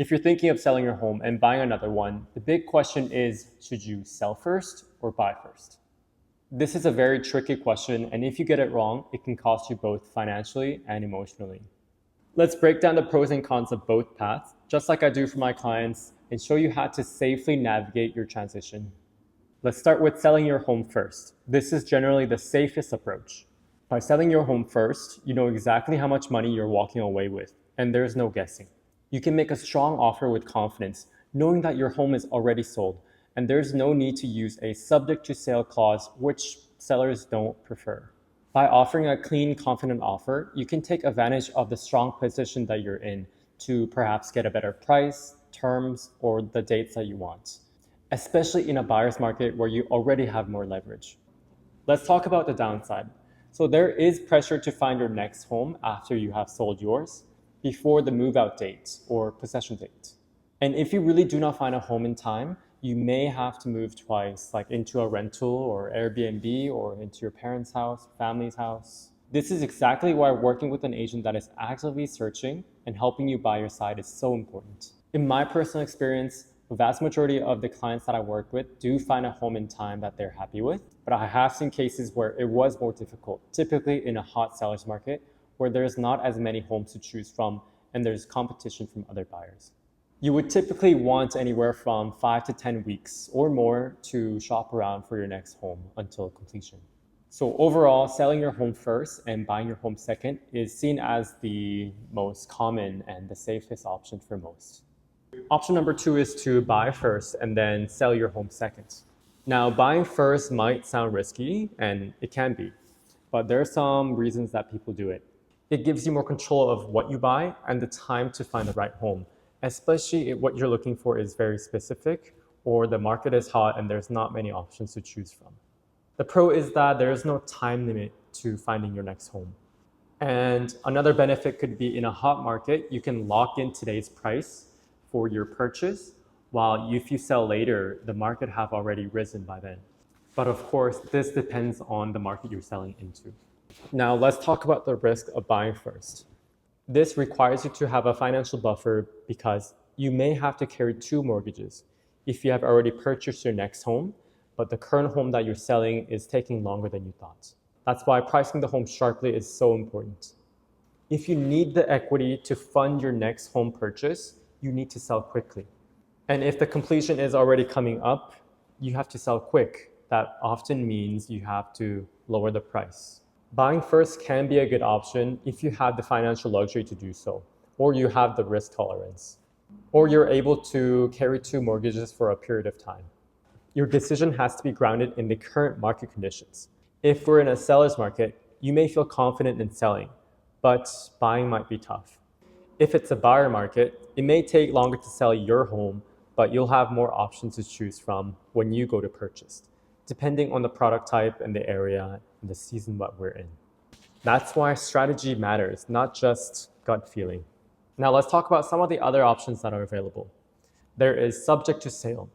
If you're thinking of selling your home and buying another one, the big question is, should you sell first or buy first? This is a very tricky question, and if you get it wrong, it can cost you both financially and emotionally. Let's break down the pros and cons of both paths, just like I do for my clients, and show you how to safely navigate your transition. Let's start with selling your home first. This is generally the safest approach. By selling your home first, you know exactly how much money you're walking away with, and there's no guessing. You can make a strong offer with confidence, knowing that your home is already sold, and there's no need to use a subject to sale clause, which sellers don't prefer. By offering a clean, confident offer, you can take advantage of the strong position that you're in to perhaps get a better price, terms, or the dates that you want, especially in a buyer's market where you already have more leverage. Let's talk about the downside. So there is pressure to find your next home after you have sold yours, before the move-out date or possession date. And if you really do not find a home in time, you may have to move twice, like into a rental or Airbnb or into your parents' house, family's house. This is exactly why working with an agent that is actively searching and helping you buy your side is so important. In my personal experience, the vast majority of the clients that I work with do find a home in time that they're happy with, but I have seen cases where it was more difficult, typically in a hot seller's market where there's not as many homes to choose from and there's competition from other buyers. You would typically want anywhere from 5 to 10 weeks or more to shop around for your next home until completion. So overall, selling your home first and buying your home second is seen as the most common and the safest option for most. Option number 2 is to buy first and then sell your home second. Now, buying first might sound risky, and it can be, but there are some reasons that people do it. It gives you more control of what you buy and the time to find the right home, especially if what you're looking for is very specific or the market is hot and there's not many options to choose from. The pro is that there is no time limit to finding your next home. And another benefit could be in a hot market, you can lock in today's price for your purchase, while if you sell later, the market have already risen by then. But of course, this depends on the market you're selling into. Now, let's talk about the risk of buying first. This requires you to have a financial buffer because you may have to carry 2 mortgages if you have already purchased your next home, but the current home that you're selling is taking longer than you thought. That's why pricing the home sharply is so important. If you need the equity to fund your next home purchase, you need to sell quickly. And if the completion is already coming up, you have to sell quick. That often means you have to lower the price. Buying first can be a good option if you have the financial luxury to do so, or you have the risk tolerance, or you're able to carry 2 mortgages for a period of time. Your decision has to be grounded in the current market conditions. If we're in a seller's market, you may feel confident in selling, but buying might be tough. If it's a buyer market, it may take longer to sell your home, but you'll have more options to choose from when you go to purchase, depending on the product type and the area and the season that we're in. That's why strategy matters, not just gut feeling. Now let's talk about some of the other options that are available. There is subject to sale.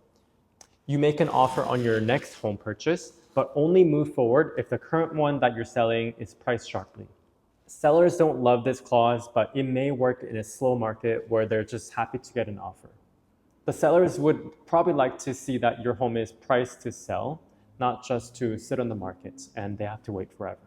You make an offer on your next home purchase, but only move forward if the current one that you're selling is priced sharply. Sellers don't love this clause, but it may work in a slow market where they're just happy to get an offer. The sellers would probably like to see that your home is priced to sell, not just to sit on the market and they have to wait forever.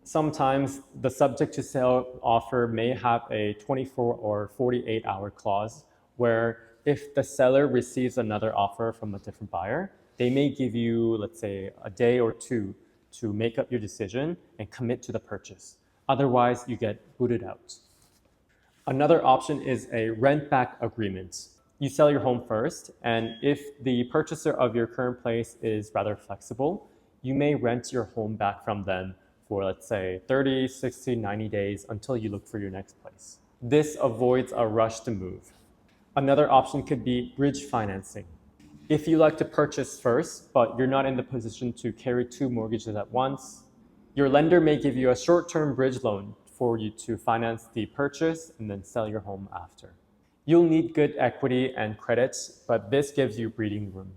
Sometimes the subject to sale offer may have a 24 or 48-hour clause where if the seller receives another offer from a different buyer, they may give you, let's say, a day or 2 to make up your decision and commit to the purchase. Otherwise, you get booted out. Another option is a rent-back agreement. You sell your home first, and if the purchaser of your current place is rather flexible, you may rent your home back from them for, let's say, 30, 60, 90 days until you look for your next place. This avoids a rush to move. Another option could be bridge financing. If you like to purchase first, but you're not in the position to carry 2 mortgages at once, your lender may give you a short-term bridge loan for you to finance the purchase and then sell your home after. You'll need good equity and credits, but this gives you breathing room.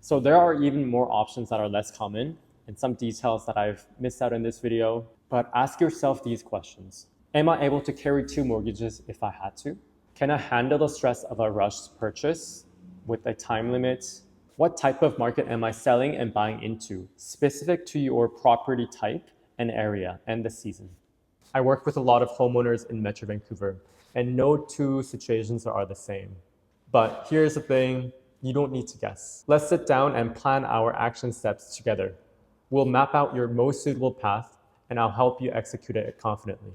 So there are even more options that are less common and some details that I've missed out in this video, but ask yourself these questions. Am I able to carry 2 mortgages if I had to? Can I handle the stress of a rushed purchase with a time limit? What type of market am I selling and buying into, specific to your property type and area and the season? I work with a lot of homeowners in Metro Vancouver, and no two situations are the same. But here's the thing, you don't need to guess. Let's sit down and plan our action steps together. We'll map out your most suitable path, and I'll help you execute it confidently.